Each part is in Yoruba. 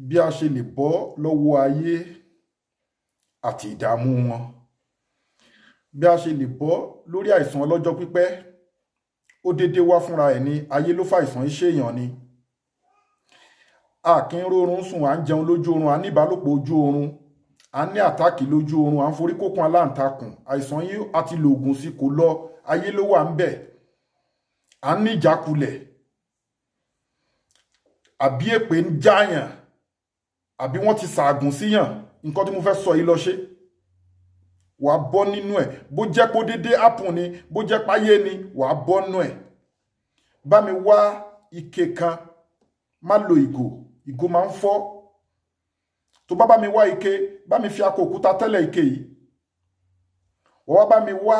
bí a ṣe lè bọ́ lọ́wọ́ ayé àti ìdààmú wọn, bí a ṣe lè bọ́ lórí àìsàn ọlọ́jọ́ pípẹ́. Ó dédé wá fúnra ẹ̀ ní ayé ló fàìsàn iṣẹ́ èèyàn ni. A kì í rórun sùn, à ń jẹun lójú oorun, à ní ìbálòpọ̀ ojú oorun, à ní àtáàkì lójú oorun, à ń forí kókun aláǹtakùn. Àìsàn yìí àti lòògùn sí kò lọ, ayé ló wà ń bẹ̀. À ń ní ìjákulẹ̀, àbí èpè ń jáyàn, àbí wọ́n ti ṣàgùn síyàn. Nǹkan tí mo fẹ́ sọ yìí lọ ṣe wà á bọ́ nínú ẹ̀. Bó jẹ́ kó dédé ápùn ni, bó jẹ́ páyé ni, wà á bọ́ nínú ẹ̀. Bá mi wá ike kan, má lo ìgò, ìgò máa ń fọ́. Tó bá mi wá ike, bá mi fi akọ òkúta tẹ́lẹ̀ ike yìí. Wọ́n wá bá mi wá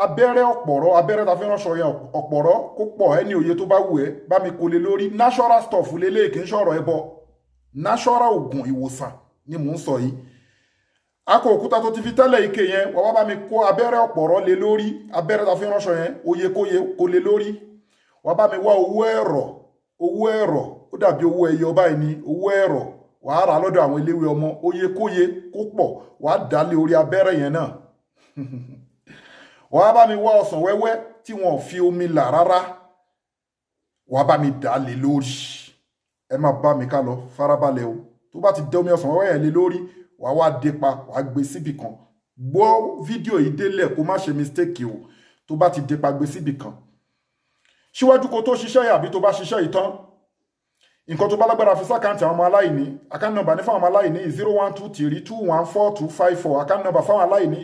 abẹ́rẹ́ ọ̀pọ̀rọ̀, abẹ́rẹ́ ta fi ránṣọ yẹn ọ̀pọ̀rọ̀ kó pọ̀ ẹni òye tó bá wù ẹ́, bá mi kó lé lórí. Natural stuff lélẹ̀ kì í ṣọ̀rọ̀ ẹbọ. Natural oògùn ìwòsàn ni mò ń sọ yìí. Akọ òkúta tó ti fi tẹ́lẹ̀ ike yẹn, wọ́n wá bá mi kó abẹ́rẹ́ ọ̀pọ̀rọ̀ lé lórí. Abẹ́rẹ́ ta fi ránṣọ yẹn òye kó lé lórí. Wọ́n bá mi wá owó ẹ̀rọ, ó dàbí owó ẹyọ báyìí ni, owó ẹ̀rọ. Wàá rà lọ́dọ̀ àwọn eléwé ọmọ, òye kó pọ̀, wàá dà lé orí abẹ́rẹ́ yẹn náà. Wàá bá mi wá ọsàn wẹ́wẹ́ tí wọ́n fi omi là rárá. Wàá bá mi dà lé lórí. Ẹ má bá mi ká lọ, farabalẹ̀ o. Tó bá ti dẹ omi ọsàn wẹ́wẹ́ yẹn lé lórí, wàá wá dé pa, wàá gbé síbì kan. Gbọ́ fídíò yìí délẹ̀ kó má ṣe mistake o. Tó bá ti dé pa, gbé síbì kan. Síwájú kó tó ṣiṣẹ́ yìí àbí tó bá ṣiṣẹ́ yìí tán, nǹkan tó bá lágbára fi sákàǹtì àwọn ọmọ aláìní. Àkáǹtì nọ́mbà ní fáwọn ọmọ aláìní 0123214254. Àkáǹtì nọ́mbà fáwọn aláìní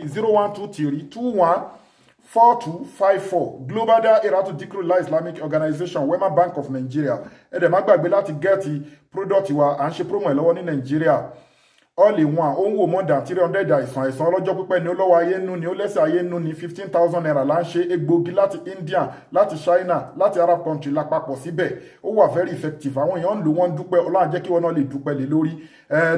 0123214254. Global Dahiratu Dhikrlahi Islamic Organization, Wema Bank of Nigeria. Ẹ dẹ̀ má gbàgbé láti gẹ́ẹ̀tì product wa, à ń ṣe promo ẹ̀ lọ́wọ́ ní Nàìjíríà. All in one, ó ń wò more than 300 àìsàn ọlọ́jọ́ pípẹ́ ni, ó lọ́wọ́ ayé nú ni, ó lẹ́sẹ̀ ayé nú ni. 15,000 naira là ń ṣe. Egbògi láti India, láti China, láti Arab country lápapọ̀ síbẹ̀. Ó wà very effective. Àwọn èèyàn ń lò wọ́n dúpẹ́. Ọlọ́run jẹ́ kí wọ́n náà lè dúpẹ́ lé lórí.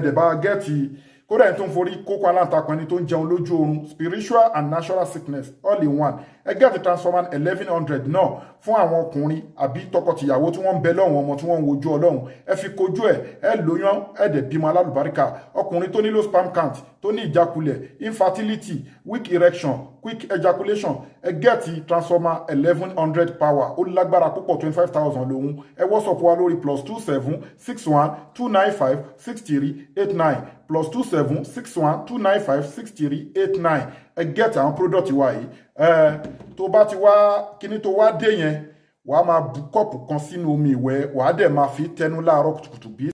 Dẹ̀ bá gẹ́ẹ̀tì kódà ẹni tó ń forí kókó aláǹtakùn, ẹni tó ń jẹun lójú oorun, spiritual and natural sickness all in one. Ẹ gẹ́ẹ̀tì transformer 1100 náà fún àwọn ọkùnrin àbí tọkọtìyàwó tí wọ́n ń bẹ lọ́hùn, ọmọ tí wọ́n ń wojú Ọlọ́run. Ẹ fi kojú ẹ lóyún, ẹ dẹ̀ bímọ alálùbáríkà. Ọkùnrin tó nílò sperm count, tó ní ìjákulẹ̀, infertility, weak erection, quick ejaculation. Ẹ gẹ́ẹ̀tì transformer 1100 power. Ó lágbára púpọ̀, 25,000 lòun. Ẹ WhatsApp wa lórí +27 61 295 6389 +27 61 295 6389. Ẹ gẹ́ẹ̀tì àwọn product wa yìí. Tó bá ti wá kíní tó wá dé yẹn, wàá máa bu kọ́ọ̀pù kan sínú omi ìwẹ̀, wàá dẹ̀ máa fi tẹnu láàárọ̀ kùtùkùtù bí